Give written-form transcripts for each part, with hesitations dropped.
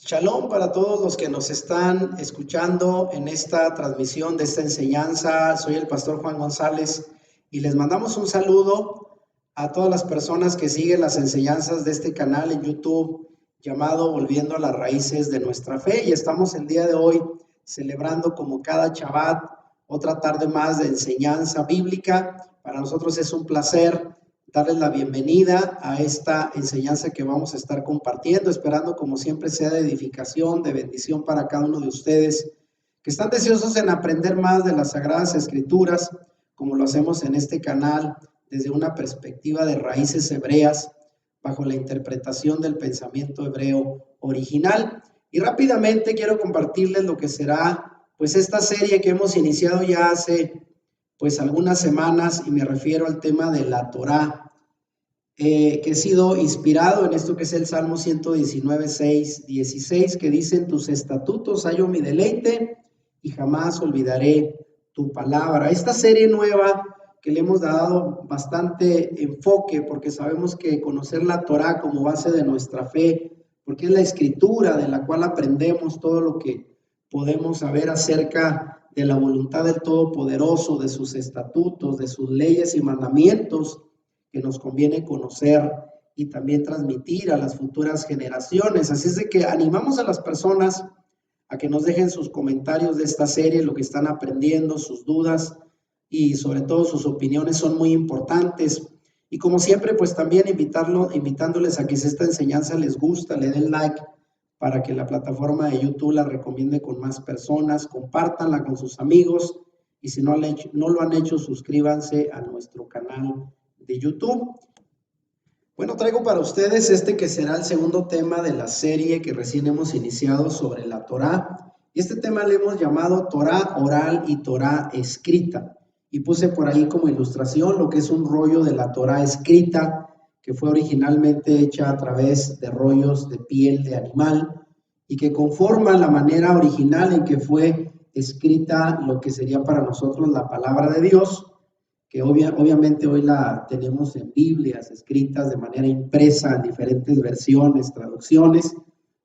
Shalom para todos los que nos están escuchando en esta transmisión de esta enseñanza. Soy el pastor Juan González y les mandamos un saludo a todas las personas que siguen las enseñanzas de este canal en YouTube llamado Volviendo a las Raíces de Nuestra Fe. Y estamos el día de hoy celebrando como cada Shabbat otra tarde más de enseñanza bíblica. Para nosotros es un placer darles la bienvenida a esta enseñanza que vamos a estar compartiendo, esperando como siempre sea de edificación, de bendición para cada uno de ustedes que están deseosos en aprender más de las Sagradas Escrituras, como lo hacemos en este canal desde una perspectiva de raíces hebreas, bajo la interpretación del pensamiento hebreo original. Y rápidamente quiero compartirles lo que será pues esta serie que hemos iniciado ya hace pues algunas semanas, y me refiero al tema de la Torá, que he sido inspirado en esto que es el Salmo 119, 6, 16, que dice: en tus estatutos hallo mi deleite y jamás olvidaré tu palabra. Esta serie nueva que le hemos dado bastante enfoque, porque sabemos que conocer la Torá como base de nuestra fe, porque es la escritura de la cual aprendemos todo lo que podemos saber acerca de la voluntad del Todopoderoso, de sus estatutos, de sus leyes y mandamientos, que nos conviene conocer y también transmitir a las futuras generaciones. Así es de que animamos a las personas a que nos dejen sus comentarios de esta serie, lo que están aprendiendo, sus dudas y sobre todo sus opiniones son muy importantes. Y como siempre, pues también invitándoles a que si esta enseñanza les gusta, le den like para que la plataforma de YouTube la recomiende con más personas, compártanla con sus amigos y si no lo han hecho, suscríbanse a nuestro canal de YouTube. Bueno, traigo para ustedes este que será el segundo tema de la serie que recién hemos iniciado sobre la Torá. Y este tema le hemos llamado Torá oral y Torá escrita. Y puse por ahí como ilustración lo que es un rollo de la Torá escrita, que fue originalmente hecha a través de rollos de piel de animal y que conforman la manera original en que fue escrita lo que sería para nosotros la palabra de Dios, que obviamente hoy la tenemos en Biblias escritas de manera impresa en diferentes versiones, traducciones,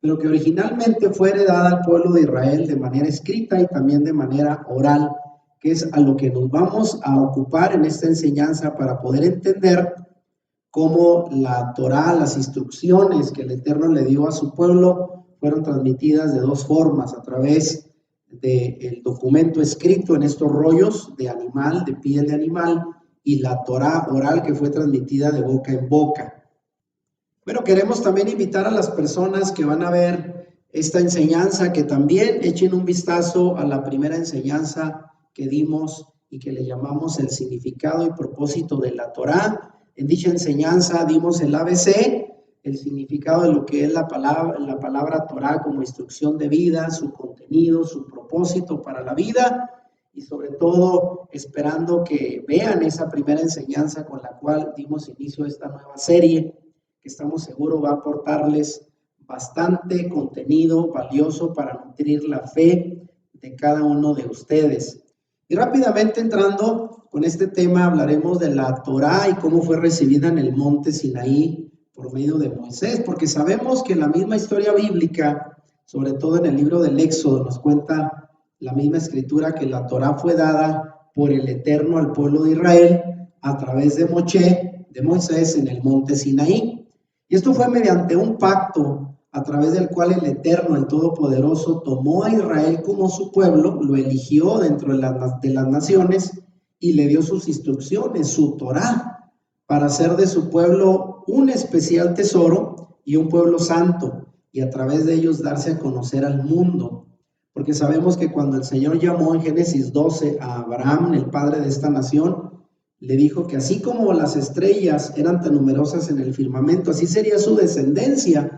pero que originalmente fue heredada al pueblo de Israel de manera escrita y también de manera oral, que es a lo que nos vamos a ocupar en esta enseñanza para poder entender cómo la Torá, las instrucciones que el Eterno le dio a su pueblo, fueron transmitidas de dos formas: a través del documento escrito en estos rollos de animal, de piel de animal, y la Torá oral que fue transmitida de boca en boca. Bueno, queremos también invitar a las personas que van a ver esta enseñanza que también echen un vistazo a la primera enseñanza que dimos y que le llamamos el significado y propósito de la Torá. En dicha enseñanza dimos el ABC, el significado de lo que es la palabra Torá como instrucción de vida, su contenido, su propósito para la vida, y sobre todo esperando que vean esa primera enseñanza con la cual dimos inicio a esta nueva serie, que estamos seguros va a aportarles bastante contenido valioso para nutrir la fe de cada uno de ustedes. Y rápidamente entrando con este tema, hablaremos de la Torá y cómo fue recibida en el monte Sinaí por medio de Moisés, porque sabemos que la misma historia bíblica, sobre todo en el libro del Éxodo, nos cuenta la misma escritura que la Torá fue dada por el Eterno al pueblo de Israel a través de Moisés en el monte Sinaí. Y esto fue mediante un pacto a través del cual el Eterno, el Todopoderoso, tomó a Israel como su pueblo, lo eligió dentro de las naciones y le dio sus instrucciones, su Torá, para hacer de su pueblo un especial tesoro y un pueblo santo, y a través de ellos darse a conocer al mundo. Porque sabemos que cuando el Señor llamó en Génesis 12 a Abraham, el padre de esta nación, le dijo que así como las estrellas eran tan numerosas en el firmamento, así sería su descendencia,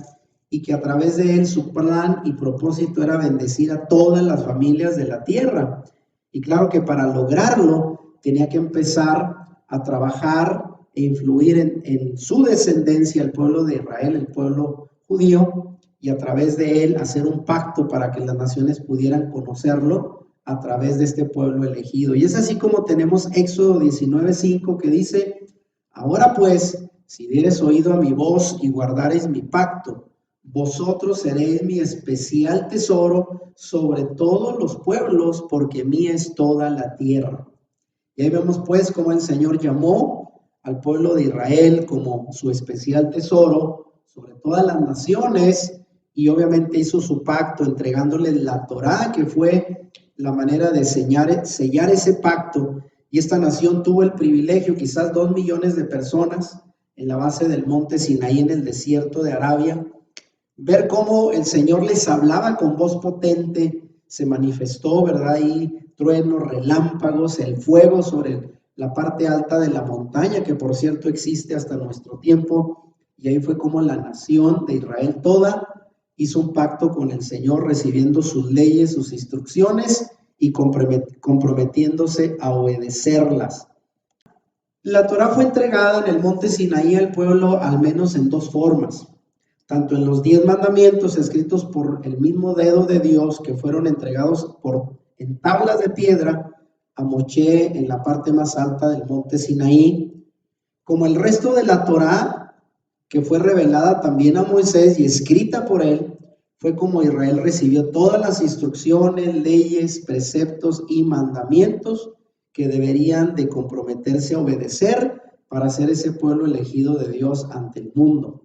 y que a través de él su plan y propósito era bendecir a todas las familias de la tierra. Y claro que para lograrlo tenía que empezar a trabajar e influir en su descendencia, el pueblo de Israel, el pueblo judío, y a través de él hacer un pacto para que las naciones pudieran conocerlo a través de este pueblo elegido. Y es así como tenemos Éxodo 19:5 que dice: ahora pues, si dieres oído a mi voz y guardares mi pacto, vosotros seréis mi especial tesoro sobre todos los pueblos, porque mía es toda la tierra. Y ahí vemos pues cómo el Señor llamó al pueblo de Israel como su especial tesoro sobre todas las naciones, y obviamente hizo su pacto entregándoles la Torá, que fue la manera de sellar ese pacto. Y esta nación tuvo el privilegio, quizás 2 millones de personas en la base del monte Sinaí en el desierto de Arabia, ver cómo el Señor les hablaba con voz potente, se manifestó, ¿verdad? Ahí truenos, relámpagos, el fuego sobre la parte alta de la montaña, que por cierto existe hasta nuestro tiempo, y ahí fue como la nación de Israel toda hizo un pacto con el Señor, recibiendo sus leyes, sus instrucciones y comprometiéndose a obedecerlas. La Torá fue entregada en el monte Sinaí al pueblo al menos en 2 formas, tanto en los 10 mandamientos escritos por el mismo dedo de Dios, que fueron entregados en tablas de piedra a Moshe en la parte más alta del monte Sinaí, como el resto de la Torá, que fue revelada también a Moisés y escrita por él. Fue como Israel recibió todas las instrucciones, leyes, preceptos y mandamientos que deberían de comprometerse a obedecer para ser ese pueblo elegido de Dios ante el mundo.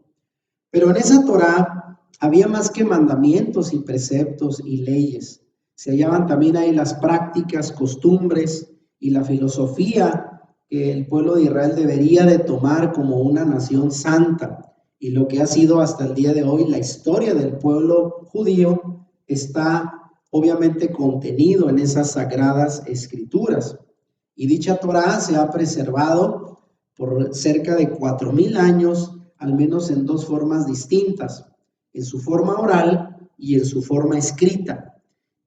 Pero en esa Torá había más que mandamientos y preceptos y leyes. Se hallaban también ahí las prácticas, costumbres y la filosofía que el pueblo de Israel debería de tomar como una nación santa. Y lo que ha sido hasta el día de hoy la historia del pueblo judío está obviamente contenido en esas sagradas escrituras. Y dicha Torá se ha preservado por cerca de 4,000 años, al menos en 2 formas distintas, en su forma oral y en su forma escrita.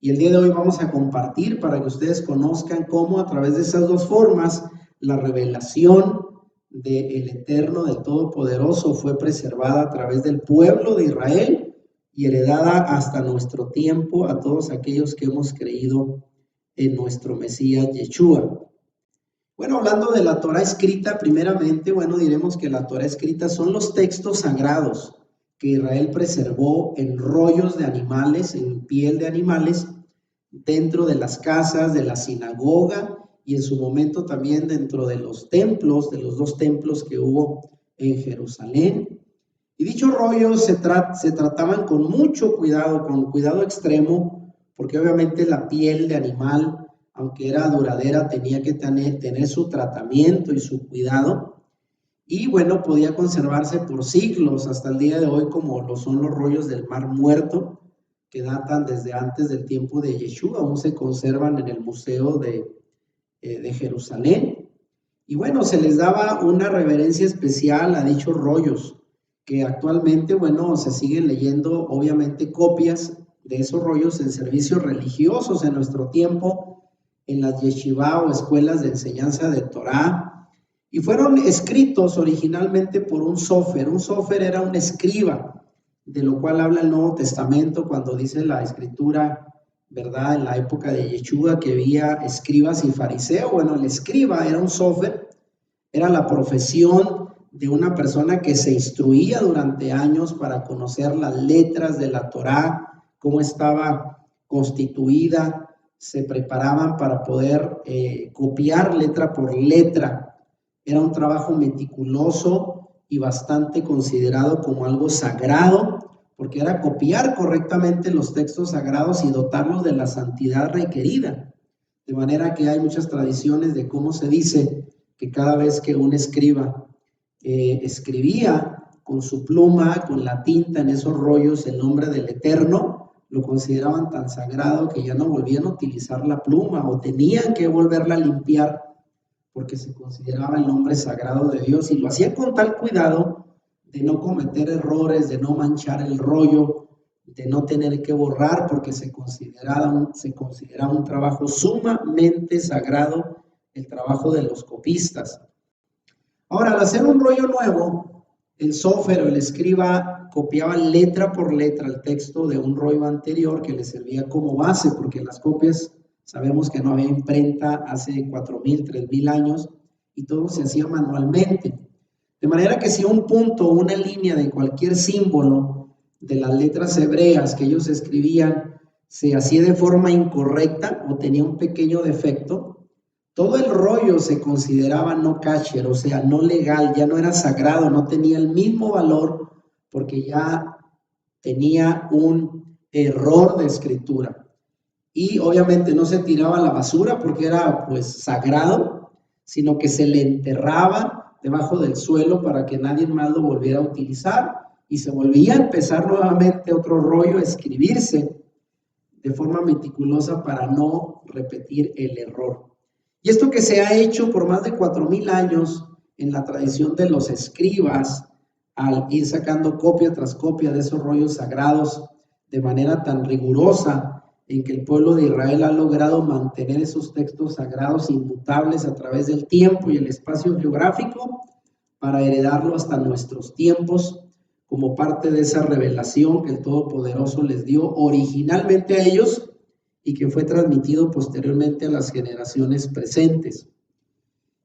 Y el día de hoy vamos a compartir para que ustedes conozcan cómo a través de esas 2 formas la revelación del Eterno, del Todopoderoso, fue preservada a través del pueblo de Israel y heredada hasta nuestro tiempo a todos aquellos que hemos creído en nuestro Mesías Yeshua. Bueno, hablando de la Torá escrita, primeramente, diremos que la Torá escrita son los textos sagrados que Israel preservó en rollos de animales, en piel de animales, dentro de las casas, de la sinagoga y en su momento también dentro de los templos, de los 2 templos que hubo en Jerusalén. Y dichos rollos se trataban con mucho cuidado, con cuidado extremo, porque obviamente la piel de animal, aunque era duradera, tenía que tener su tratamiento y su cuidado. Y podía conservarse por siglos hasta el día de hoy, como lo son los rollos del Mar Muerto, que datan desde antes del tiempo de Yeshua, aún se conservan en el Museo de Jerusalén. Y se les daba una reverencia especial a dichos rollos, que actualmente, se siguen leyendo obviamente copias de esos rollos en servicios religiosos en nuestro tiempo, en las yeshivá o escuelas de enseñanza de Torá, y fueron escritos originalmente por un sofer. Un sofer era un escriba, de lo cual habla el Nuevo Testamento cuando dice la Escritura, ¿verdad? En la época de Yeshua que había escribas y fariseos. El escriba era un sofer, era la profesión de una persona que se instruía durante años para conocer las letras de la Torá, cómo estaba constituida, se preparaban para poder copiar letra por letra. Era un trabajo meticuloso y bastante considerado como algo sagrado, porque era copiar correctamente los textos sagrados y dotarlos de la santidad requerida. De manera que hay muchas tradiciones de cómo se dice que cada vez que un escriba escribía con su pluma, con la tinta en esos rollos el nombre del Eterno, lo consideraban tan sagrado que ya no volvían a utilizar la pluma o tenían que volverla a limpiar porque se consideraba el nombre sagrado de Dios, y lo hacía con tal cuidado de no cometer errores, de no manchar el rollo, de no tener que borrar, porque se consideraba un trabajo sumamente sagrado, el trabajo de los copistas. Ahora, al hacer un rollo nuevo, el sofer o el escriba copiaba letra por letra el texto de un rollo anterior que le servía como base, porque las copias, sabemos que no había imprenta hace 4,000, 3,000 años y todo se hacía manualmente. De manera que si un punto o una línea de cualquier símbolo de las letras hebreas que ellos escribían se hacía de forma incorrecta o tenía un pequeño defecto, todo el rollo se consideraba no kosher, o sea, no legal, ya no era sagrado, no tenía el mismo valor porque ya tenía un error de escritura. Y obviamente no se tiraba a la basura porque era pues sagrado, sino que se le enterraba debajo del suelo para que nadie más lo volviera a utilizar y se volvía a empezar nuevamente otro rollo a escribirse de forma meticulosa para no repetir el error. Y esto que se ha hecho por más de 4000 años en la tradición de los escribas, al ir sacando copia tras copia de esos rollos sagrados de manera tan rigurosa, en que el pueblo de Israel ha logrado mantener esos textos sagrados inmutables a través del tiempo y el espacio geográfico para heredarlo hasta nuestros tiempos como parte de esa revelación que el Todopoderoso les dio originalmente a ellos y que fue transmitido posteriormente a las generaciones presentes.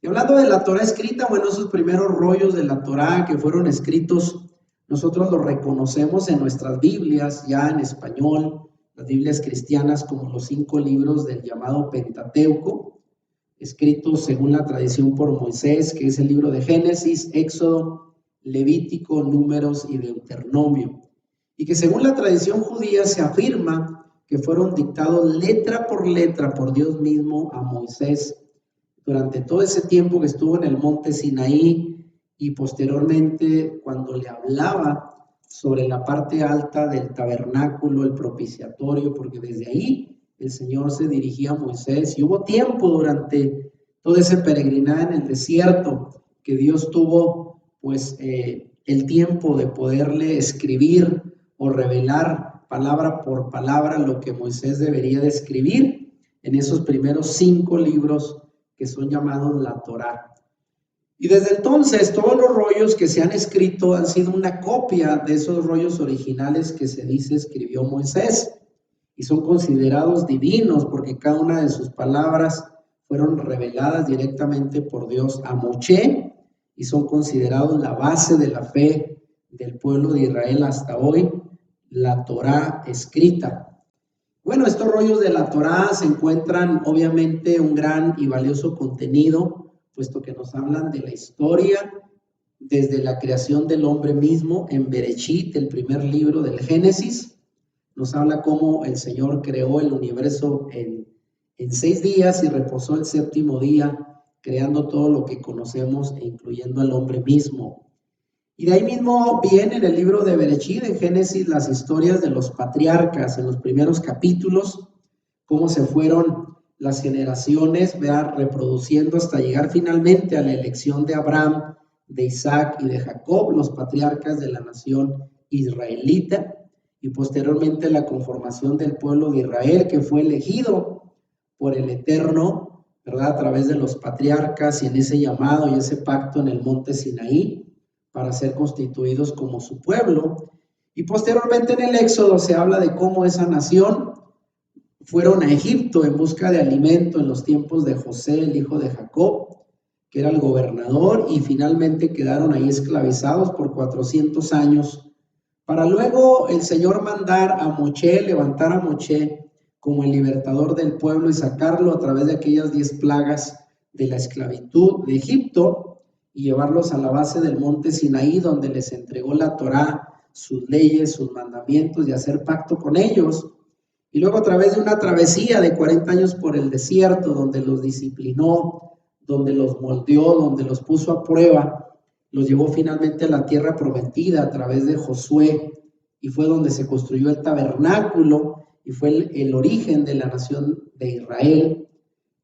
Y hablando de la Torá escrita, bueno, esos primeros rollos de la Torá que fueron escritos, nosotros los reconocemos en nuestras Biblias, ya en español, las Biblias cristianas, como los 5 libros del llamado Pentateuco, escritos según la tradición por Moisés, que es el libro de Génesis, Éxodo, Levítico, Números y Deuteronomio, y que según la tradición judía se afirma que fueron dictados letra por Dios mismo a Moisés durante todo ese tiempo que estuvo en el monte Sinaí y posteriormente cuando le hablaba sobre la parte alta del tabernáculo, el propiciatorio, porque desde ahí el Señor se dirigía a Moisés y hubo tiempo durante todo ese peregrinaje en el desierto que Dios tuvo pues el tiempo de poderle escribir o revelar palabra por palabra lo que Moisés debería de escribir en esos primeros 5 libros que son llamados la Torá. Y desde entonces todos los rollos que se han escrito han sido una copia de esos rollos originales que se dice escribió Moisés y son considerados divinos porque cada una de sus palabras fueron reveladas directamente por Dios a Moshe y son considerados la base de la fe del pueblo de Israel hasta hoy, la Torá escrita. Bueno, estos rollos de la Torá se encuentran obviamente un gran y valioso contenido, puesto que nos hablan de la historia desde la creación del hombre mismo en Bereshit, el primer libro del Génesis. Nos habla cómo el Señor creó el universo en 6 días y reposó el 7º día, creando todo lo que conocemos e incluyendo al hombre mismo. Y de ahí mismo viene en el libro de Bereshit, en Génesis, las historias de los patriarcas en los primeros capítulos, cómo se fueron las generaciones, reproduciendo hasta llegar finalmente a la elección de Abraham, de Isaac y de Jacob, los patriarcas de la nación israelita, y posteriormente la conformación del pueblo de Israel, que fue elegido por el Eterno, ¿verdad? A través de los patriarcas y en ese llamado y ese pacto en el monte Sinaí, para ser constituidos como su pueblo. Y posteriormente en el Éxodo se habla de cómo esa nación fueron a Egipto en busca de alimento en los tiempos de José, el hijo de Jacob, que era el gobernador, y finalmente quedaron ahí esclavizados por 400 años, para luego el Señor mandar a Moshe, levantar a Moshe como el libertador del pueblo y sacarlo a través de aquellas 10 plagas de la esclavitud de Egipto, y llevarlos a la base del monte Sinaí, donde les entregó la Torá, sus leyes, sus mandamientos y hacer pacto con ellos. Y luego a través de una travesía de 40 años por el desierto, donde los disciplinó, donde los moldeó, donde los puso a prueba, los llevó finalmente a la tierra prometida a través de Josué, y fue donde se construyó el tabernáculo, y fue el origen de la nación de Israel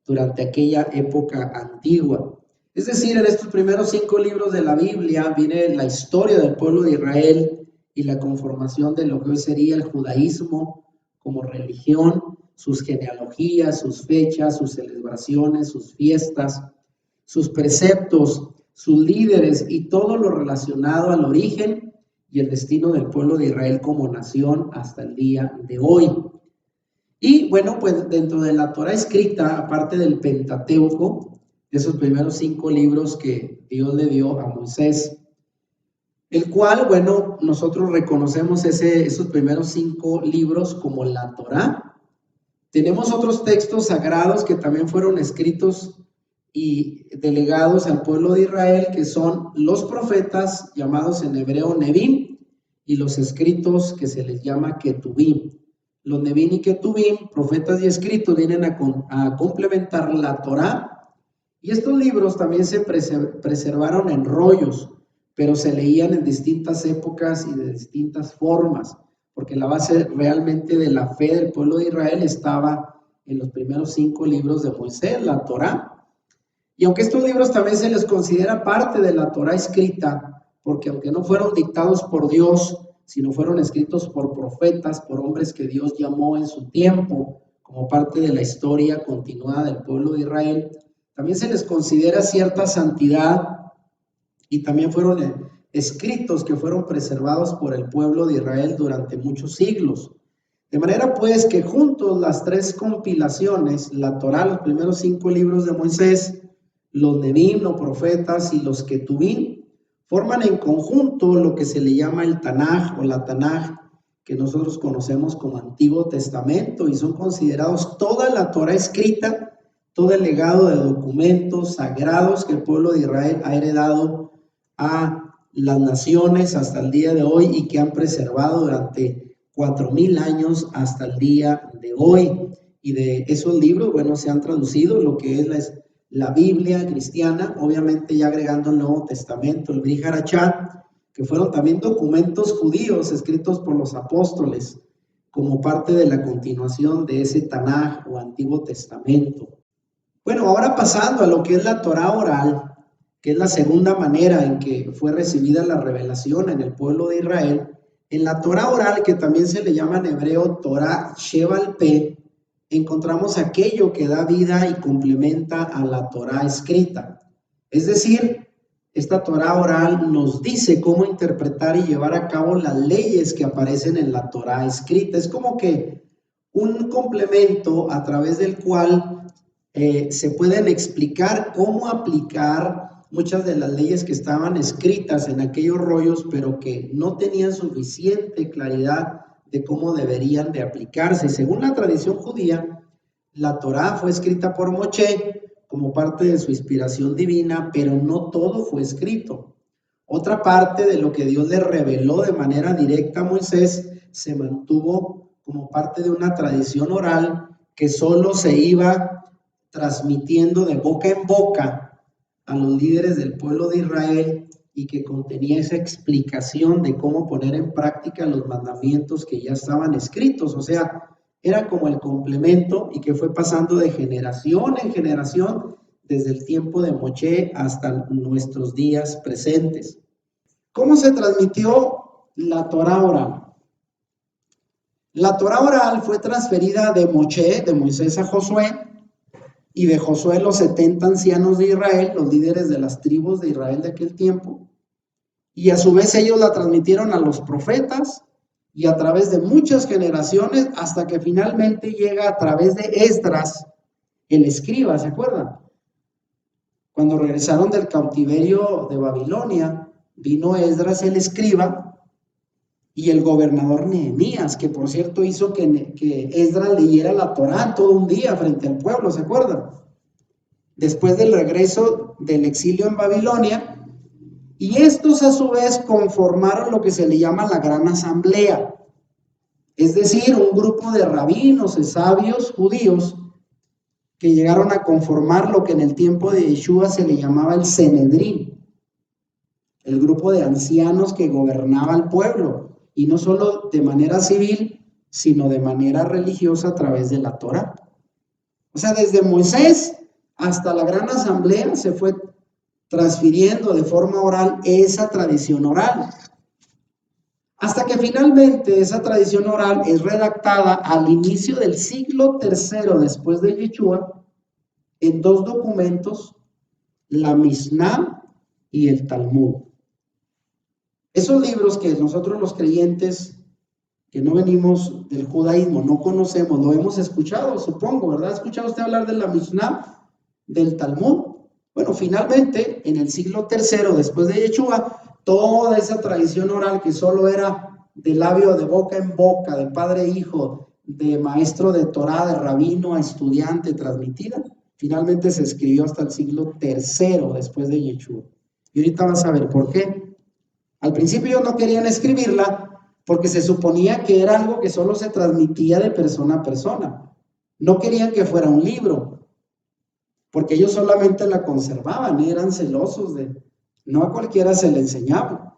durante aquella época antigua. Es decir, en estos primeros 5 libros de la Biblia viene la historia del pueblo de Israel y la conformación de lo que hoy sería el judaísmo como religión, sus genealogías, sus fechas, sus celebraciones, sus fiestas, sus preceptos, sus líderes y todo lo relacionado al origen y el destino del pueblo de Israel como nación hasta el día de hoy. Y bueno, pues dentro de la Torá escrita, aparte del Pentateuco, de esos primeros 5 libros que Dios le dio a Moisés, el cual, bueno, nosotros reconocemos esos primeros 5 libros como la Torá. Tenemos otros textos sagrados que también fueron escritos y delegados al pueblo de Israel, que son los profetas, llamados en hebreo Nevim, y los escritos que se les llama Ketubim. Los Nevim y Ketubim, profetas y escritos, vienen a complementar la Torá, y estos libros también se preservaron en rollos, pero se leían en distintas épocas y de distintas formas, porque la base realmente de la fe del pueblo de Israel estaba en los primeros 5 libros de Moisés, la Torá. Y aunque estos libros también se les considera parte de la Torá escrita, porque aunque no fueron dictados por Dios, sino fueron escritos por profetas, por hombres que Dios llamó en su tiempo, como parte de la historia continuada del pueblo de Israel, también se les considera cierta santidad y también fueron escritos que fueron preservados por el pueblo de Israel durante muchos siglos. De manera pues que juntos las 3 compilaciones, la Torá, los primeros 5 libros de Moisés, los Nevim, los profetas y los Ketubim, forman en conjunto lo que se le llama el Tanaj o la Tanaj, que nosotros conocemos como Antiguo Testamento, y son considerados toda la Torá escrita, todo el legado de documentos sagrados que el pueblo de Israel ha heredado a las naciones hasta el día de hoy y que han preservado durante 4000 años hasta el día de hoy. Y de esos libros, bueno, se han traducido lo que es la Biblia cristiana, obviamente ya agregando el Nuevo Testamento, el Brit Hadashah, que fueron también documentos judíos escritos por los apóstoles como parte de la continuación de ese Tanaj o Antiguo Testamento. Bueno, ahora pasando a lo que es la Torá oral, que es la segunda manera en que fue recibida la revelación en el pueblo de Israel. En la Torá oral, que también se le llama en hebreo Torá Sheval Peh, encontramos aquello que da vida y complementa a la Torá escrita. Es decir, esta Torá oral nos dice cómo interpretar y llevar a cabo las leyes que aparecen en la Torá escrita. Es como que un complemento a través del cual se pueden explicar cómo aplicar muchas de las leyes que estaban escritas en aquellos rollos, pero que no tenían suficiente claridad de cómo deberían de aplicarse. Según la tradición judía, la Torá fue escrita por Moshe como parte de su inspiración divina, pero no todo fue escrito. Otra parte de lo que Dios le reveló de manera directa a Moisés se mantuvo como parte de una tradición oral que solo se iba transmitiendo de boca en boca a los líderes del pueblo de Israel y que contenía esa explicación de cómo poner en práctica los mandamientos que ya estaban escritos. O sea, era como el complemento y que fue pasando de generación en generación desde el tiempo de Moshe hasta nuestros días presentes. ¿Cómo se transmitió la Torá oral? La Torá oral fue transferida de Moshe, de Moisés a Josué, y de Josué los 70 ancianos de Israel, los líderes de las tribus de Israel de aquel tiempo, y a su vez ellos la transmitieron a los profetas y a través de muchas generaciones hasta que finalmente llega a través de Esdras, el escriba, ¿se acuerdan? Cuando regresaron del cautiverio de Babilonia, vino Esdras el escriba y el gobernador Nehemías, que por cierto hizo que Esdras leyera la Torá todo un día frente al pueblo, ¿se acuerdan? Después del regreso del exilio en Babilonia, y estos a su vez conformaron lo que se le llama la Gran Asamblea, es decir, un grupo de rabinos y sabios judíos que llegaron a conformar lo que en el tiempo de Yeshua se le llamaba el Sanedrín, el grupo de ancianos que gobernaba al pueblo, y no solo de manera civil, sino de manera religiosa a través de la Torá. O sea, desde Moisés hasta la Gran Asamblea se fue transfiriendo de forma oral esa tradición oral, hasta que finalmente esa tradición oral es redactada al inicio del siglo III después de Yeshua en 2 documentos, la Mishnah y el Talmud. Esos libros que nosotros los creyentes que no venimos del judaísmo no conocemos, lo hemos escuchado, supongo, ¿verdad? ¿Ha escuchado usted hablar de la Mishnah, del Talmud? Bueno, finalmente, en el siglo III después de Yeshua, toda esa tradición oral que solo era de labio, de boca en boca, de padre a hijo, de maestro de Torá, de rabino a estudiante transmitida, finalmente se escribió hasta el siglo III después de Yeshua. Y ahorita vas a ver por qué. Al principio ellos no querían escribirla porque se suponía que era algo que solo se transmitía de persona a persona. No querían que fuera un libro, porque ellos solamente la conservaban y eran celosos no a cualquiera se le enseñaba.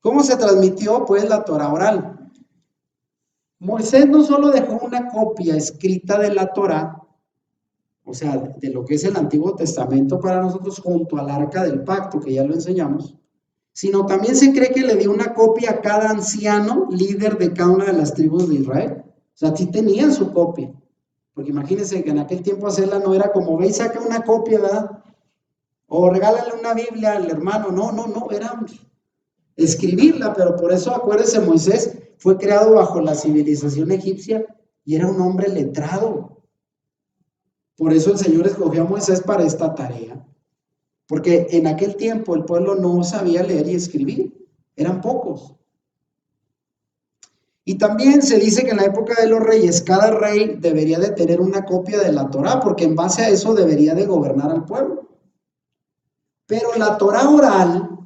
¿Cómo se transmitió pues la Torá oral? Moisés no solo dejó una copia escrita de la Torá, o sea, de lo que es el Antiguo Testamento para nosotros junto al Arca del Pacto, que ya lo enseñamos, sino también se cree que le dio una copia a cada anciano líder de cada una de las tribus de Israel. O sea, sí tenían su copia. Porque imagínense que en aquel tiempo hacerla no era como, ve y saca una copia, ¿verdad? O regálale una Biblia al hermano. No, era escribirla, pero por eso acuérdense, Moisés fue creado bajo la civilización egipcia y era un hombre letrado. Por eso el Señor escogió a Moisés para esta tarea. Porque en aquel tiempo el pueblo no sabía leer y escribir, eran pocos. Y también se dice que en la época de los reyes, cada rey debería de tener una copia de la Torá, porque en base a eso debería de gobernar al pueblo. Pero la Torá oral,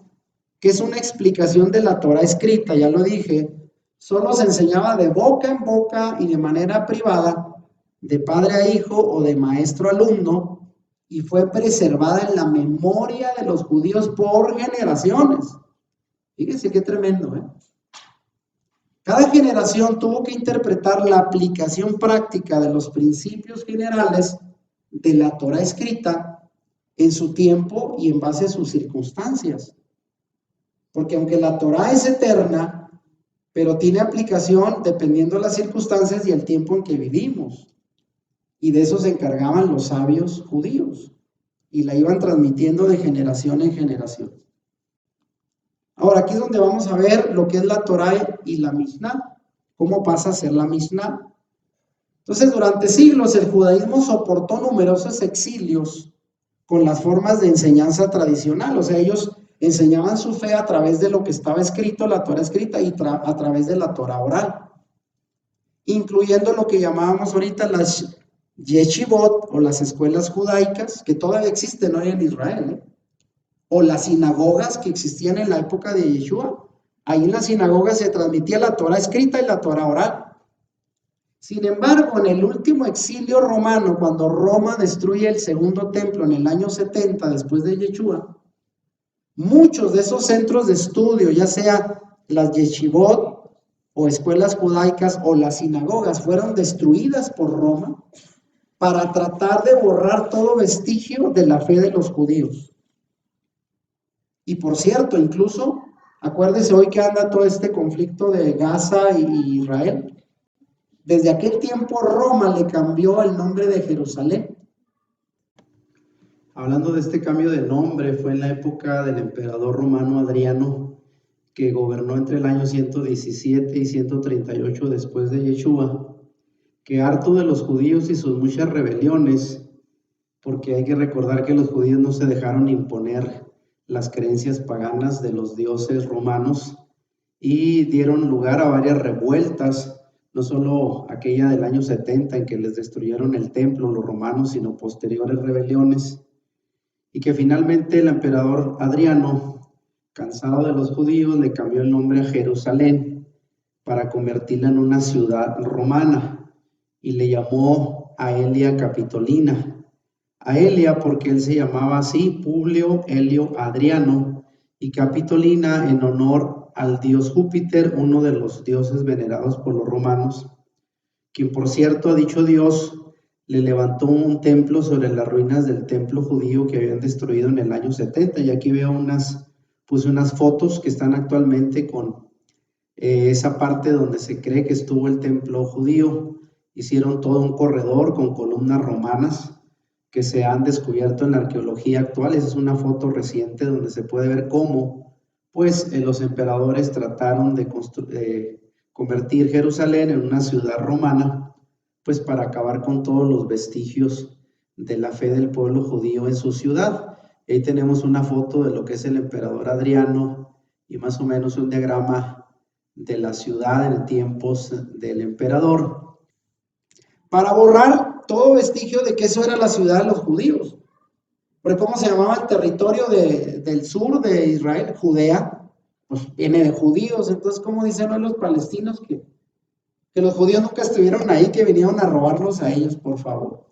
que es una explicación de la Torá escrita, ya lo dije, solo se enseñaba de boca en boca y de manera privada, de padre a hijo o de maestro a alumno, y fue preservada en la memoria de los judíos por generaciones. Fíjense qué tremendo, ¿eh? Cada generación tuvo que interpretar la aplicación práctica de los principios generales de la Torá escrita en su tiempo y en base a sus circunstancias. Porque aunque la Torá es eterna, pero tiene aplicación dependiendo de las circunstancias y el tiempo en que vivimos. Y de eso se encargaban los sabios judíos y la iban transmitiendo de generación en generación. Ahora, aquí es donde vamos a ver lo que es la Torá y la Mishnah, cómo pasa a ser la Mishnah. Entonces, durante siglos el judaísmo soportó numerosos exilios con las formas de enseñanza tradicional, o sea, ellos enseñaban su fe a través de lo que estaba escrito, la Torá escrita, y a través de la Torá oral, incluyendo lo que llamábamos ahorita las yeshivot o las escuelas judaicas, que todavía existen hoy en Israel, ¿eh? O las sinagogas que existían en la época de Yeshua. Ahí en las sinagogas se transmitía la Torá escrita y la Torá oral. Sin embargo, en el último exilio romano, cuando Roma destruye el segundo templo en el año 70 después de Yeshua, muchos de esos centros de estudio, ya sea las yeshivot o escuelas judaicas o las sinagogas, fueron destruidas por Roma para tratar de borrar todo vestigio de la fe de los judíos. Y por cierto, incluso, acuérdese hoy que anda todo este conflicto de Gaza y Israel. Desde aquel tiempo Roma le cambió el nombre de Jerusalén. Hablando de este cambio de nombre, fue en la época del emperador romano Adriano, que gobernó entre el año 117 y 138 después de Yeshua, que harto de los judíos y sus muchas rebeliones, porque hay que recordar que los judíos no se dejaron imponer las creencias paganas de los dioses romanos y dieron lugar a varias revueltas, no solo aquella del año 70 en que les destruyeron el templo los romanos, sino posteriores rebeliones, y que finalmente el emperador Adriano, cansado de los judíos, le cambió el nombre a Jerusalén para convertirla en una ciudad romana y le llamó Aelia Capitolina. Aelia porque él se llamaba así, Publio Helio Adriano, y Capitolina en honor al dios Júpiter, uno de los dioses venerados por los romanos, quien por cierto a dicho dios le levantó un templo sobre las ruinas del templo judío que habían destruido en el año 70, y aquí veo puse unas fotos que están actualmente con esa parte donde se cree que estuvo el templo judío. Hicieron todo un corredor con columnas romanas que se han descubierto en la arqueología actual. Esa es una foto reciente donde se puede ver cómo pues los emperadores trataron de convertir Jerusalén en una ciudad romana, pues para acabar con todos los vestigios de la fe del pueblo judío en su ciudad. Ahí tenemos una foto de lo que es el emperador Adriano y más o menos un diagrama de la ciudad en tiempos del emperador, para borrar todo vestigio de que eso era la ciudad de los judíos. Porque ¿cómo se llamaba el territorio del sur de Israel? Judea, pues viene de judíos. Entonces, ¿cómo dicen hoy los palestinos que los judíos nunca estuvieron ahí, que vinieron a robarlos a ellos, por favor?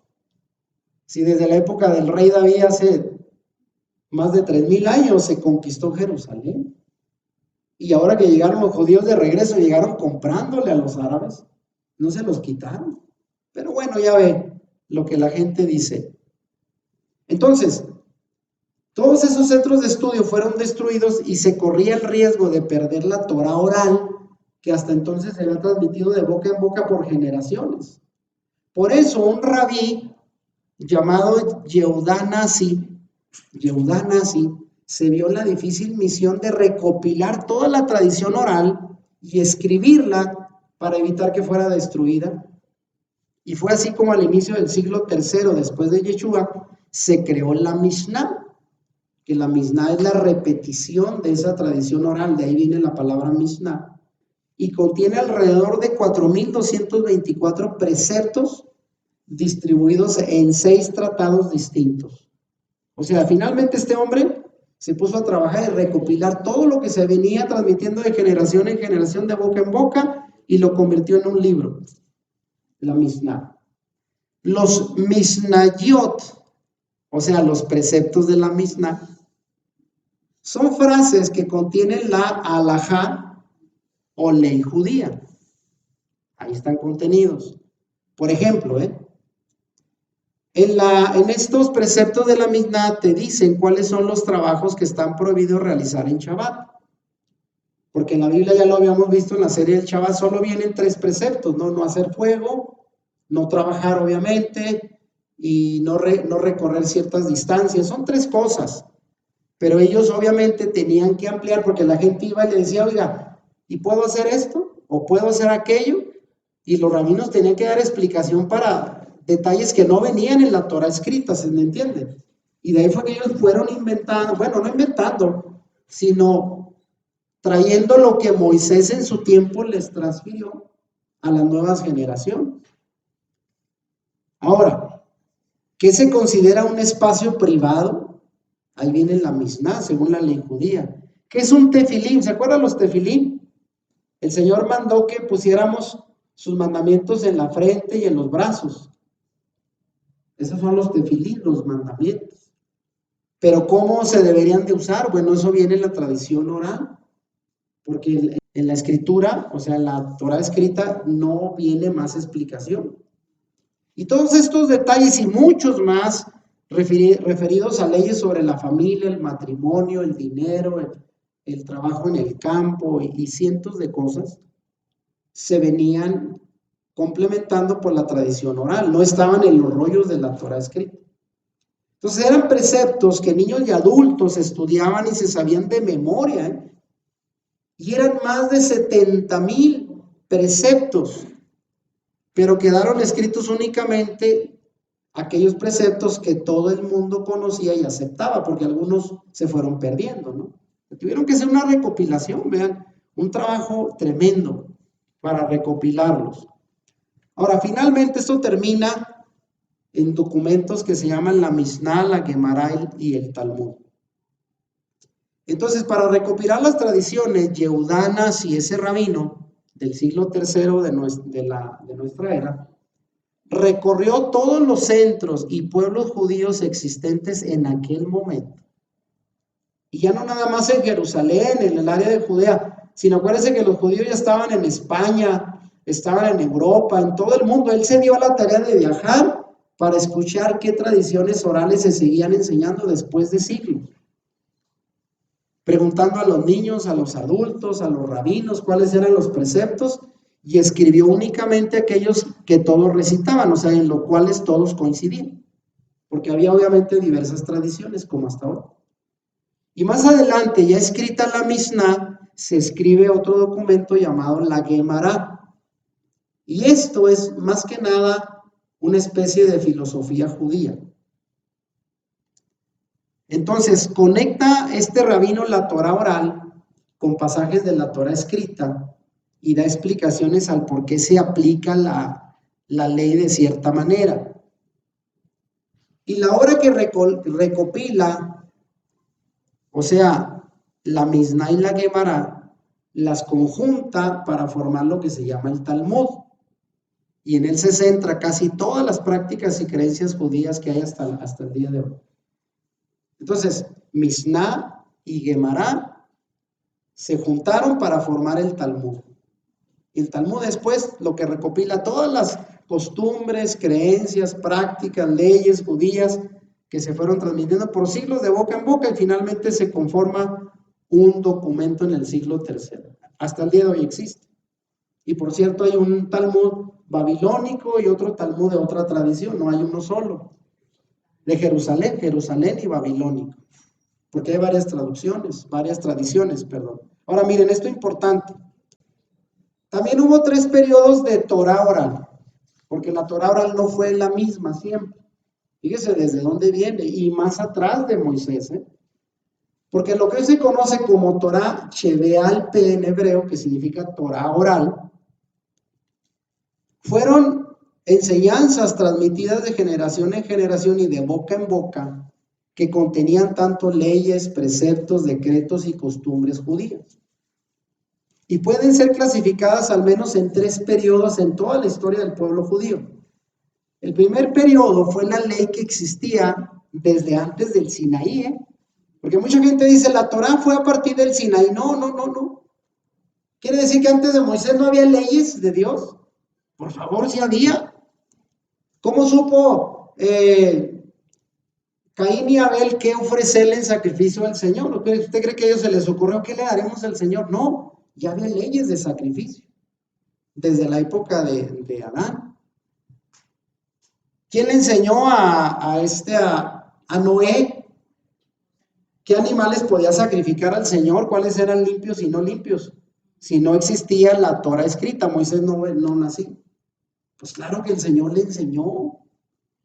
Si desde la época del rey David, hace más de 3000 años, se conquistó Jerusalén. Y ahora que llegaron los judíos de regreso, llegaron comprándole a los árabes, no se los quitaron. Pero bueno, ya ve lo que la gente dice. Entonces, todos esos centros de estudio fueron destruidos y se corría el riesgo de perder la Torá oral, que hasta entonces se había transmitido de boca en boca por generaciones. Por eso un rabí llamado Yehudá Nasi se vio la difícil misión de recopilar toda la tradición oral y escribirla para evitar que fuera destruida. Y fue así como al inicio del siglo III después de Yeshua se creó la Mishnah, que la Mishnah es la repetición de esa tradición oral, de ahí viene la palabra Mishnah, y contiene alrededor de 4224 preceptos distribuidos en 6 tratados distintos. O sea, finalmente este hombre se puso a trabajar y recopilar todo lo que se venía transmitiendo de generación en generación, de boca en boca, y lo convirtió en un libro, la Mishnah. Los Mishnayot, o sea, los preceptos de la Mishnah, son frases que contienen la halajá o ley judía. Ahí están contenidos. Por ejemplo, en estos preceptos de la Mishnah te dicen cuáles son los trabajos que están prohibidos realizar en Shabbat. Porque en la Biblia, ya lo habíamos visto en la serie del Shabbat, solo vienen 3 preceptos, ¿no? No hacer fuego, no trabajar obviamente, y no recorrer ciertas distancias. Son 3 cosas. Pero ellos obviamente tenían que ampliar, porque la gente iba y le decía, oiga, ¿y puedo hacer esto? ¿O puedo hacer aquello? Y los rabinos tenían que dar explicación para detalles que no venían en la Torah escrita, ¿se me entiende? Y de ahí fue que ellos fueron inventando, bueno, no inventando, sino trayendo lo que Moisés en su tiempo les transfirió a las nuevas generaciones. Ahora, ¿qué se considera un espacio privado? Ahí viene la Mishnah, según la ley judía. ¿Qué es un tefilín? ¿Se acuerdan los tefilín? El Señor mandó que pusiéramos sus mandamientos en la frente y en los brazos. Esos son los tefilín, los mandamientos. Pero ¿cómo se deberían de usar? Bueno, eso viene en la tradición oral. Porque en la escritura, o sea, en la Torah escrita, no viene más explicación. Y todos estos detalles y muchos más referidos a leyes sobre la familia, el matrimonio, el dinero, el trabajo en el campo y cientos de cosas, se venían complementando por la tradición oral, no estaban en los rollos de la Torah escrita. Entonces eran preceptos que niños y adultos estudiaban y se sabían de memoria, y eran más de 70,000 preceptos, pero quedaron escritos únicamente aquellos preceptos que todo el mundo conocía y aceptaba, porque algunos se fueron perdiendo, ¿no? Tuvieron que hacer una recopilación, vean, un trabajo tremendo para recopilarlos. Ahora, finalmente esto termina en documentos que se llaman la Mishnah, la Gemara y el Talmud. Entonces, para recopilar las tradiciones, Yehudá Nasi, ese rabino del siglo III de nuestra era, recorrió todos los centros y pueblos judíos existentes en aquel momento. Y ya no nada más en Jerusalén, en el área de Judea, sino acuérdense que los judíos ya estaban en España, estaban en Europa, en todo el mundo. Él se dio a la tarea de viajar para escuchar qué tradiciones orales se seguían enseñando después de siglos. Preguntando a los niños, a los adultos, a los rabinos, cuáles eran los preceptos, y escribió únicamente aquellos que todos recitaban, o sea, en los cuales todos coincidían, porque había obviamente diversas tradiciones, como hasta ahora. Y más adelante, ya escrita la Mishnah, se escribe otro documento llamado la Gemara, y esto es más que nada una especie de filosofía judía. Entonces, conecta este rabino la Torah oral con pasajes de la Torah escrita y da explicaciones al por qué se aplica la ley de cierta manera. Y la obra que recopila, o sea, la Misná y la Gemara, las conjunta para formar lo que se llama el Talmud. Y en él se centra casi todas las prácticas y creencias judías que hay hasta el día de hoy. Entonces, Misná y Gemara se juntaron para formar el Talmud. Y el Talmud después lo que recopila todas las costumbres, creencias, prácticas, leyes judías que se fueron transmitiendo por siglos de boca en boca y finalmente se conforma un documento en el siglo III. Hasta el día de hoy existe. Y por cierto, hay un Talmud babilónico y otro Talmud de otra tradición, no hay uno solo. De Jerusalén y babilónico. Porque hay varias tradiciones, perdón. Ahora miren, esto es importante. También hubo 3 periodos de Torah oral, porque la Torah oral no fue la misma siempre. Fíjese desde dónde viene, y más atrás de Moisés, porque lo que hoy se conoce como Torah Shebeal Peh en hebreo, que significa Torah oral, fueron enseñanzas transmitidas de generación en generación y de boca en boca, que contenían tanto leyes, preceptos, decretos y costumbres judías. Y pueden ser clasificadas al menos en 3 periodos en toda la historia del pueblo judío. El primer periodo fue la ley que existía desde antes del Sinaí, porque mucha gente dice, la Torá fue a partir del Sinaí. No. ¿Quiere decir que antes de Moisés no había leyes de Dios? Por favor, sí había. ¿Cómo supo Caín y Abel qué ofrecerle en sacrificio al Señor? ¿Usted cree que a ellos se les ocurrió qué le daremos al Señor? No, ya había leyes de sacrificio desde la época de Adán. ¿Quién le enseñó a Noé qué animales podía sacrificar al Señor? ¿Cuáles eran limpios y no limpios? Si no existía la Torah escrita, Moisés no nació. Pues claro que el Señor le enseñó.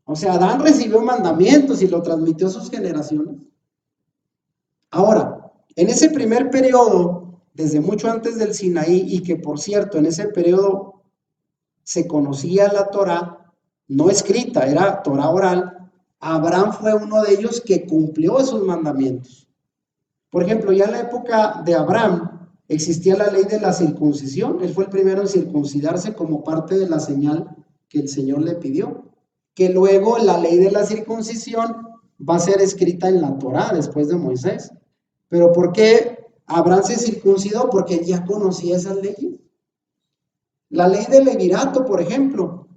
O sea, Adán recibió mandamientos y lo transmitió a sus generaciones. Ahora, en ese primer periodo, desde mucho antes del Sinaí, y que por cierto, en ese periodo se conocía la Torah, no escrita, era Torah oral, Abraham fue uno de ellos que cumplió esos mandamientos. Por ejemplo, ya en la época de Abraham existía la ley de la circuncisión. Él fue el primero en circuncidarse como parte de la señal que el Señor le pidió. Que luego la ley de la circuncisión va a ser escrita en la Torá después de Moisés. ¿Pero por qué Abraham se circuncidó? Porque él ya conocía esas leyes. La ley del levirato, por ejemplo.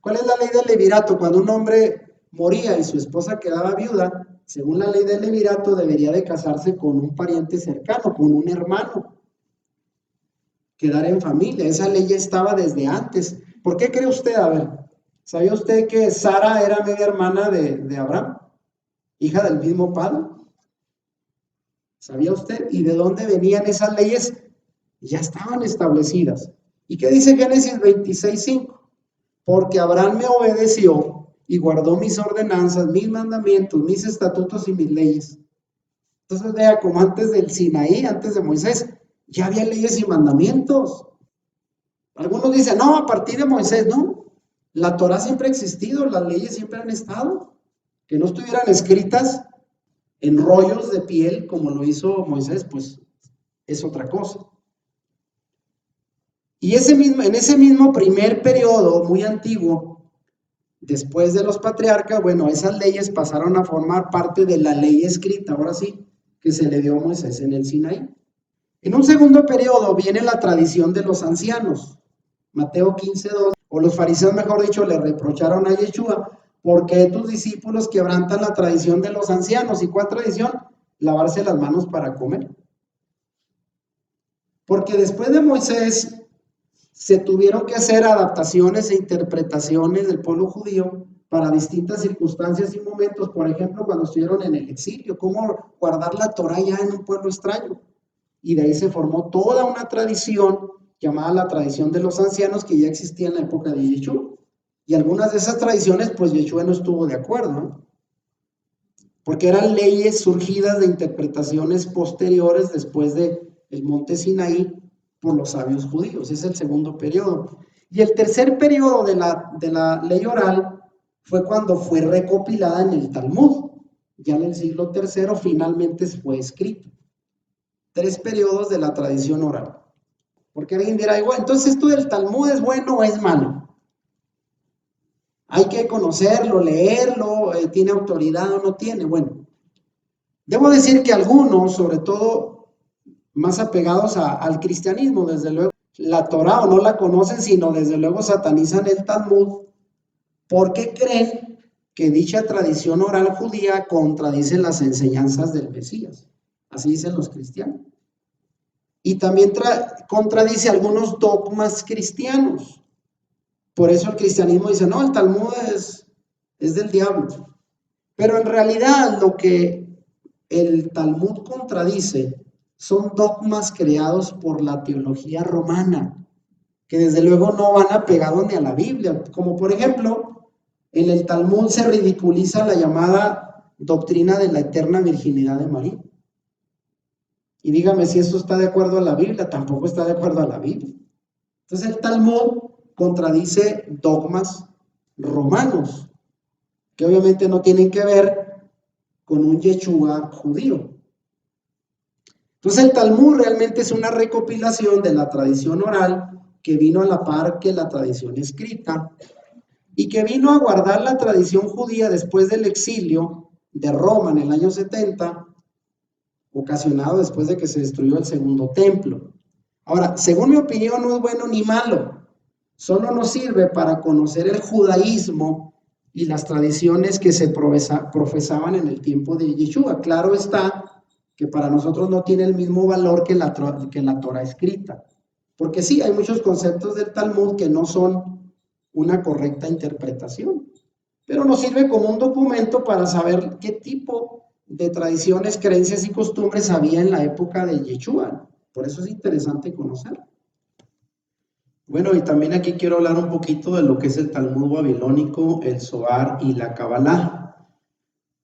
¿Cuál es la ley del levirato? Cuando un hombre moría y su esposa quedaba viuda, según la ley del levirato, debería de casarse con un pariente cercano, con un hermano. Quedar en familia. Esa ley ya estaba desde antes. ¿Por qué cree usted? A ver, ¿sabía usted que Sara era media hermana de Abraham? Hija del mismo padre. ¿Sabía usted? ¿Y de dónde venían esas leyes? Ya estaban establecidas. ¿Y qué dice Génesis 26:5? Porque Abraham me obedeció y guardó mis ordenanzas, mis mandamientos, mis estatutos y mis leyes. Entonces vea, como antes del Sinaí, antes de Moisés, ya había leyes y mandamientos. Algunos dicen, no, a partir de Moisés, no. La Torá siempre ha existido, las leyes siempre han estado. Que no estuvieran escritas en rollos de piel como lo hizo Moisés, pues es otra cosa. Y en ese mismo primer periodo muy antiguo, después de los patriarcas, bueno, esas leyes pasaron a formar parte de la ley escrita, ahora sí, que se le dio a Moisés en el Sinaí. En un segundo periodo viene la tradición de los ancianos, Mateo 15:2, o los fariseos, mejor dicho, le reprocharon a Yeshua, ¿por qué tus discípulos quebrantan la tradición de los ancianos? ¿Y cuál tradición? Lavarse las manos para comer. Porque después de Moisés se tuvieron que hacer adaptaciones e interpretaciones del pueblo judío para distintas circunstancias y momentos. Por ejemplo, cuando estuvieron en el exilio, cómo guardar la Torá ya en un pueblo extraño. Y de ahí se formó toda una tradición llamada la tradición de los ancianos que ya existía en la época de Yeshua. Y algunas de esas tradiciones, pues Yeshua no estuvo de acuerdo, ¿no? porque eran leyes surgidas de interpretaciones posteriores después del monte Sinaí por los sabios judíos. Es el segundo periodo. Y el tercer periodo de la ley oral fue cuando fue recopilada en el Talmud. Ya en el siglo III finalmente fue escrito. 3 periodos de la tradición oral. Porque alguien dirá, igual, entonces esto del Talmud es bueno o es malo. Hay que conocerlo, leerlo, tiene autoridad o no tiene. Bueno, debo decir que algunos, sobre todo más apegados al cristianismo, desde luego, la Torá o no la conocen, sino desde luego satanizan el Talmud, porque creen que dicha tradición oral judía contradice las enseñanzas del Mesías. Así dicen los cristianos. Y también contradice algunos dogmas cristianos. Por eso el cristianismo dice, no, el Talmud es del diablo. Pero en realidad lo que el Talmud contradice son dogmas creados por la teología romana, que desde luego no van apegados ni a la Biblia. Como por ejemplo, en el Talmud se ridiculiza la llamada doctrina de la eterna virginidad de María. Y dígame si esto está de acuerdo a la Biblia, tampoco está de acuerdo a la Biblia. Entonces el Talmud contradice dogmas romanos, que obviamente no tienen que ver con un Yeshua judío. Entonces el Talmud realmente es una recopilación de la tradición oral que vino a la par que la tradición escrita y que vino a guardar la tradición judía después del exilio de Roma en el año 70, ocasionado después de que se destruyó el segundo templo. Ahora, según mi opinión, no es bueno ni malo, solo nos sirve para conocer el judaísmo y las tradiciones que se profesaban en el tiempo de Yeshua. Claro está que para nosotros no tiene el mismo valor que la Torah escrita, porque sí, hay muchos conceptos del Talmud que no son una correcta interpretación, pero nos sirve como un documento para saber qué tipo de tradiciones, creencias y costumbres había en la época de Yeshua. Por eso es interesante conocerlo. Bueno, y también aquí quiero hablar un poquito de lo que es el Talmud babilónico, el Zohar y la Kabbalah.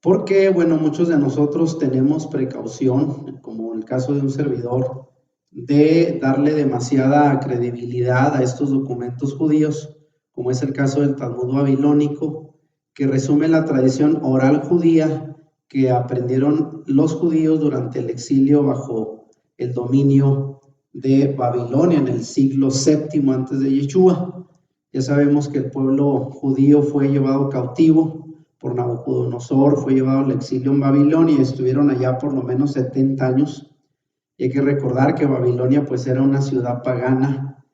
Porque, bueno, muchos de nosotros tenemos precaución, como en el caso de un servidor, de darle demasiada credibilidad a estos documentos judíos, como es el caso del Talmud babilónico, que resume la tradición oral judía que aprendieron los judíos durante el exilio bajo el dominio de Babilonia en el siglo VII antes de Yeshua. Ya sabemos que el pueblo judío fue llevado cautivo por Nabucodonosor, fue llevado al exilio en Babilonia y estuvieron allá por lo menos 70 años. Y hay que recordar que Babilonia pues era una ciudad pagana,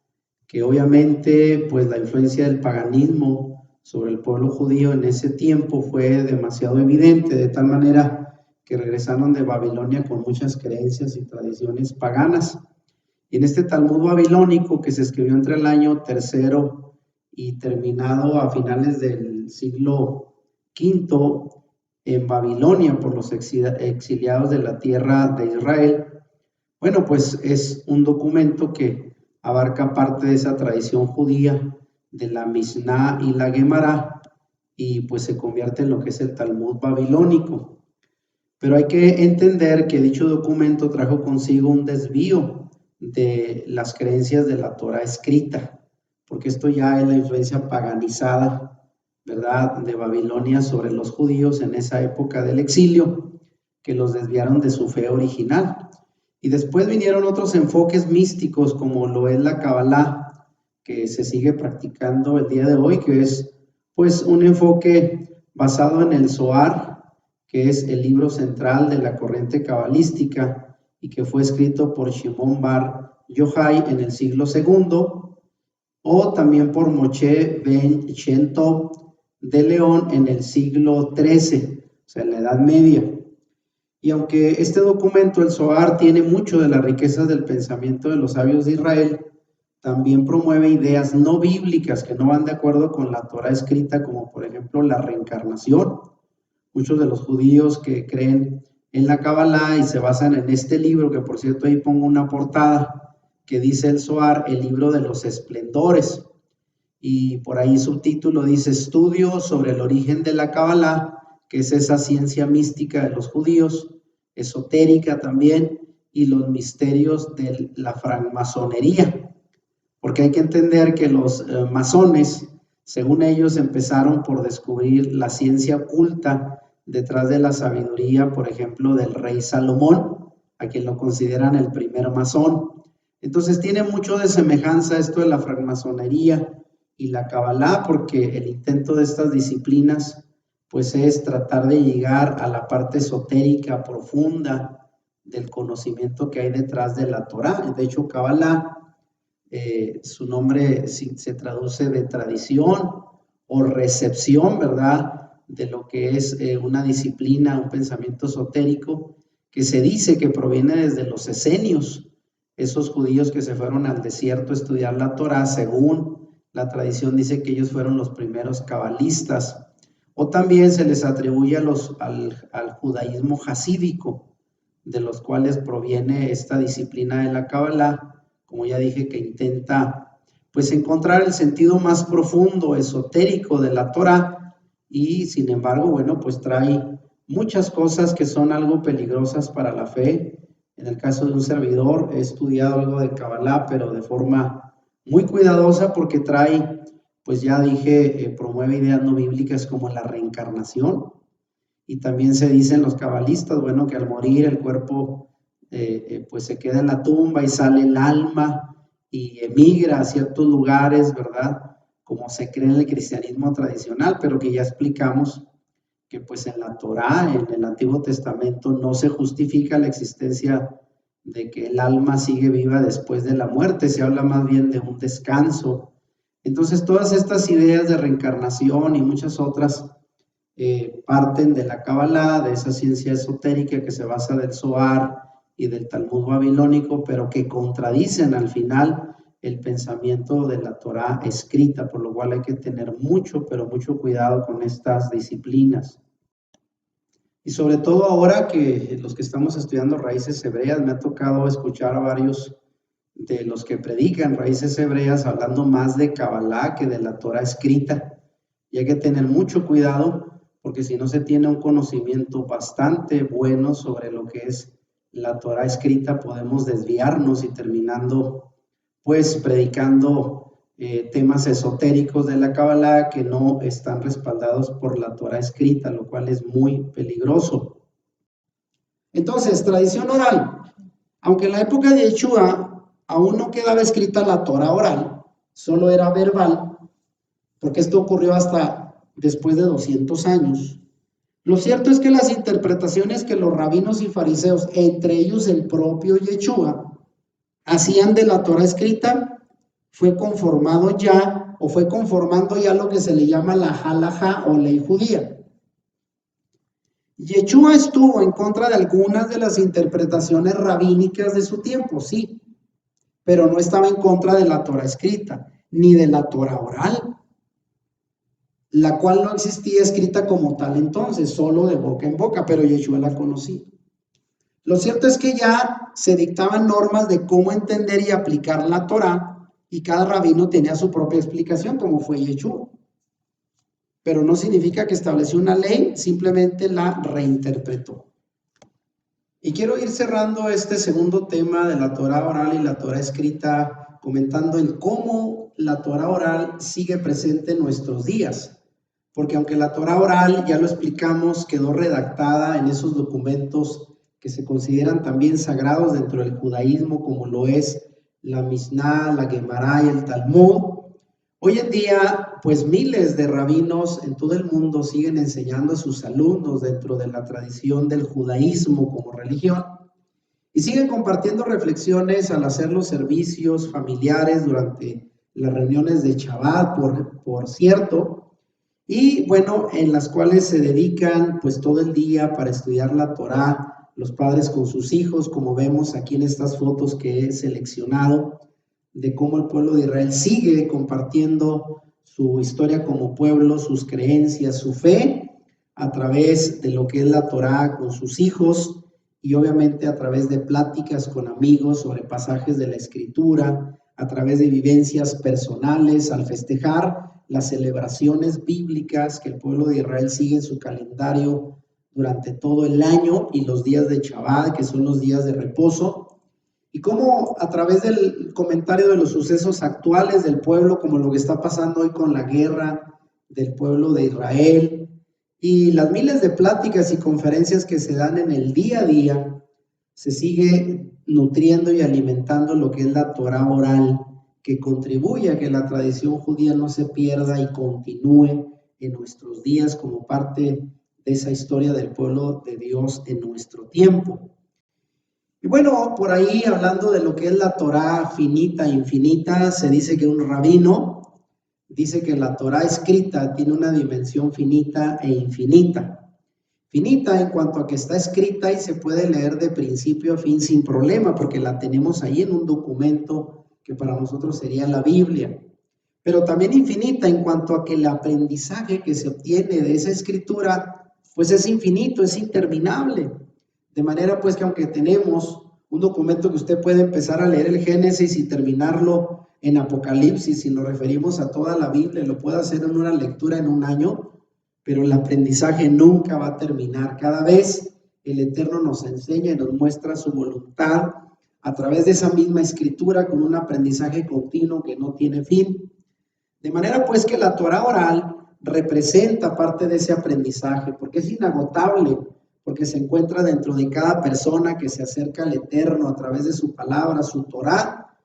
que obviamente pues la influencia del paganismo sobre el pueblo judío en ese tiempo fue demasiado evidente, de tal manera que regresaron de Babilonia con muchas creencias y tradiciones paganas. Y en este Talmud babilónico que se escribió entre el año tercero y terminado a finales del siglo V en Babilonia por los exiliados de la tierra de Israel, bueno, pues es un documento que abarca parte de esa tradición judía de la Misná y la Gemara y pues se convierte en lo que es el Talmud babilónico. Pero hay que entender que dicho documento trajo consigo un desvío de las creencias de la Torah escrita, porque esto ya es la influencia paganizada, ¿verdad?, de Babilonia sobre los judíos en esa época del exilio, que los desviaron de su fe original. Y después vinieron otros enfoques místicos, como lo es la Kabbalah, que se sigue practicando el día de hoy, que es pues un enfoque basado en el Zohar, que es el libro central de la corriente cabalística y que fue escrito por Shimon Bar Yochai en el siglo II, o también por Moshe Ben Shem Tov de León en el siglo XIII, o sea, en la Edad Media. Y aunque este documento, el Zohar, tiene mucho de las riquezas del pensamiento de los sabios de Israel, también promueve ideas no bíblicas que no van de acuerdo con la Torah escrita, como por ejemplo la reencarnación. Muchos de los judíos que creen en la Kabbalah y se basan en este libro, que por cierto ahí pongo una portada, que dice el Zohar, el libro de los esplendores. Y por ahí subtítulo dice, estudio sobre el origen de la Kabbalah que es esa ciencia mística de los judíos, esotérica también, y los misterios de la francmasonería, porque hay que entender que los masones, según ellos, empezaron por descubrir la ciencia oculta detrás de la sabiduría, por ejemplo, del rey Salomón, a quien lo consideran el primer masón. Entonces tiene mucho de semejanza esto de la francmasonería y la Kabbalah, porque el intento de estas disciplinas pues es tratar de llegar a la parte esotérica profunda del conocimiento que hay detrás de la Torá. De hecho, Kabbalah, su nombre se traduce de tradición o recepción, ¿verdad?, de lo que es una disciplina, un pensamiento esotérico, que se dice que proviene desde los esenios, esos judíos que se fueron al desierto a estudiar la Torá. Según la tradición dice que ellos fueron los primeros cabalistas, o también se les atribuye al judaísmo hasídico, de los cuales proviene esta disciplina de la Kabbalah, como ya dije, que intenta pues encontrar el sentido más profundo, esotérico de la Torá, y sin embargo, bueno, pues trae muchas cosas que son algo peligrosas para la fe. En el caso de un servidor, he estudiado algo de Kabbalah, pero de forma muy cuidadosa, porque trae, pues ya dije, promueve ideas no bíblicas como la reencarnación. Y también se dicen los cabalistas, bueno, que al morir el cuerpo pues se queda en la tumba y sale el alma y emigra a ciertos lugares, ¿verdad?, como se cree en el cristianismo tradicional, pero que ya explicamos que pues en la Torá, en el Antiguo Testamento, no se justifica la existencia de que el alma sigue viva después de la muerte, se habla más bien de un descanso. Entonces todas estas ideas de reencarnación y muchas otras parten de la Kabbalah, de esa ciencia esotérica que se basa del Zohar y del Talmud babilónico, pero que contradicen al final el pensamiento de la Torá escrita, por lo cual hay que tener mucho, pero mucho cuidado con estas disciplinas. Y sobre todo ahora que los que estamos estudiando raíces hebreas, me ha tocado escuchar a varios de los que predican raíces hebreas hablando más de Kabbalah que de la Torá escrita. Y hay que tener mucho cuidado, porque si no se tiene un conocimiento bastante bueno sobre lo que es la Torá escrita, podemos desviarnos y terminando pues predicando temas esotéricos de la Kabbalah que no están respaldados por la Torá escrita, lo cual es muy peligroso. Entonces, tradición oral. Aunque en la época de Yeshua aún no quedaba escrita la Torá oral, solo era verbal, porque esto ocurrió hasta después de 200 años. Lo cierto es que las interpretaciones que los rabinos y fariseos, entre ellos el propio Yeshua, hacían de la Torá escrita, fue conformando ya lo que se le llama la halajá o ley judía. Yeshua estuvo en contra de algunas de las interpretaciones rabínicas de su tiempo, sí, pero no estaba en contra de la Torá escrita, ni de la Torá oral, la cual no existía escrita como tal entonces, solo de boca en boca, pero Yeshua la conocía. Lo cierto es que ya se dictaban normas de cómo entender y aplicar la Torá, y cada rabino tenía su propia explicación, como fue Yeshua. Pero no significa que estableció una ley, simplemente la reinterpretó. Y quiero ir cerrando este segundo tema de la Torá oral y la Torá escrita, comentando en cómo la Torá oral sigue presente en nuestros días. Porque aunque la Torá oral, ya lo explicamos, quedó redactada en esos documentos que se consideran también sagrados dentro del judaísmo, como lo es la Misná, la Gemara y el Talmud, hoy en día, pues miles de rabinos en todo el mundo siguen enseñando a sus alumnos dentro de la tradición del judaísmo como religión, y siguen compartiendo reflexiones al hacer los servicios familiares durante las reuniones de Shabbat, por cierto, y bueno, en las cuales se dedican pues todo el día para estudiar la Torá, los padres con sus hijos, como vemos aquí en estas fotos que he seleccionado, de cómo el pueblo de Israel sigue compartiendo su historia como pueblo, sus creencias, su fe, a través de lo que es la Torá con sus hijos, y obviamente a través de pláticas con amigos sobre pasajes de la Escritura, a través de vivencias personales al festejar las celebraciones bíblicas que el pueblo de Israel sigue en su calendario durante todo el año y los días de Shabbat, que son los días de reposo, y cómo a través del comentario de los sucesos actuales del pueblo, como lo que está pasando hoy con la guerra del pueblo de Israel, y las miles de pláticas y conferencias que se dan en el día a día, se sigue nutriendo y alimentando lo que es la Torah oral, que contribuye a que la tradición judía no se pierda y continúe en nuestros días como parte de esa historia del pueblo de Dios en nuestro tiempo. Y bueno, por ahí hablando de lo que es la Torah finita e infinita, se dice que un rabino dice que la Torah escrita tiene una dimensión finita e infinita. Finita en cuanto a que está escrita y se puede leer de principio a fin sin problema, porque la tenemos ahí en un documento que para nosotros sería la Biblia. Pero también infinita en cuanto a que el aprendizaje que se obtiene de esa escritura, pues es infinito, es interminable. De manera pues que aunque tenemos un documento que usted puede empezar a leer el Génesis y terminarlo en Apocalipsis, si nos referimos a toda la Biblia, lo puede hacer en una lectura en un año, pero el aprendizaje nunca va a terminar. Cada vez el Eterno nos enseña y nos muestra su voluntad a través de esa misma escritura con un aprendizaje continuo que no tiene fin. De manera pues que la Torah oral representa parte de ese aprendizaje porque es inagotable, porque se encuentra dentro de cada persona que se acerca al Eterno a través de su palabra, su Torah,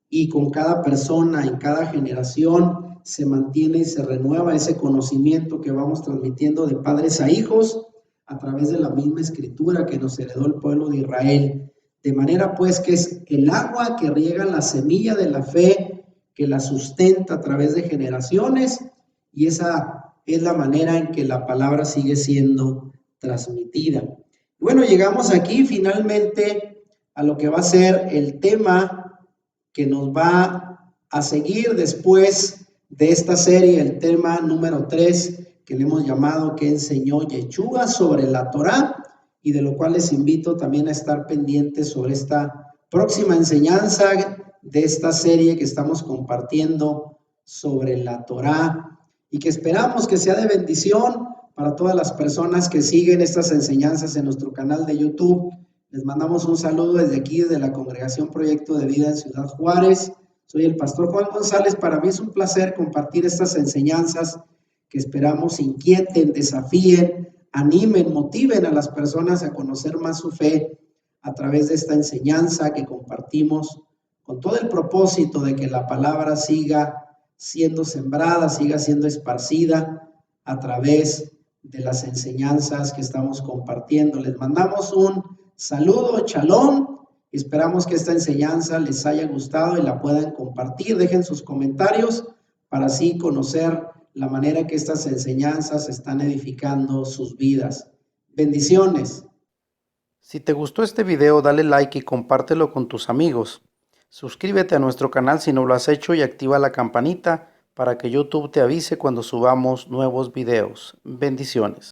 y con cada persona, en cada generación, se mantiene y se renueva ese conocimiento que vamos transmitiendo de padres a hijos a través de la misma escritura que nos heredó el pueblo de Israel. De manera pues que es el agua que riega la semilla de la fe, que la sustenta a través de generaciones, y esa es la manera en que la palabra sigue siendo transmitida. Bueno, llegamos aquí finalmente a lo que va a ser el tema que nos va a seguir después de esta serie, el tema número 3, que le hemos llamado ¿Qué enseñó Yeshua sobre la Torah? Y de lo cual les invito también a estar pendientes sobre esta próxima enseñanza de esta serie que estamos compartiendo sobre la Torah y que esperamos que sea de bendición para todas las personas que siguen estas enseñanzas en nuestro canal de YouTube. Les mandamos un saludo desde aquí, desde la Congregación Proyecto de Vida en Ciudad Juárez. Soy el pastor Juan González. Para mí es un placer compartir estas enseñanzas que esperamos inquieten, desafíen, animen, motiven a las personas a conocer más su fe a través de esta enseñanza que compartimos con todo el propósito de que la palabra siga siendo sembrada, siga siendo esparcida a través de las enseñanzas que estamos compartiendo. Les mandamos un saludo, shalom. Esperamos que esta enseñanza les haya gustado y la puedan compartir. Dejen sus comentarios para así conocer la manera que estas enseñanzas están edificando sus vidas. Bendiciones. Si te gustó este video, dale like y compártelo con tus amigos. Suscríbete a nuestro canal si no lo has hecho y activa la campanita para que YouTube te avise cuando subamos nuevos videos. Bendiciones.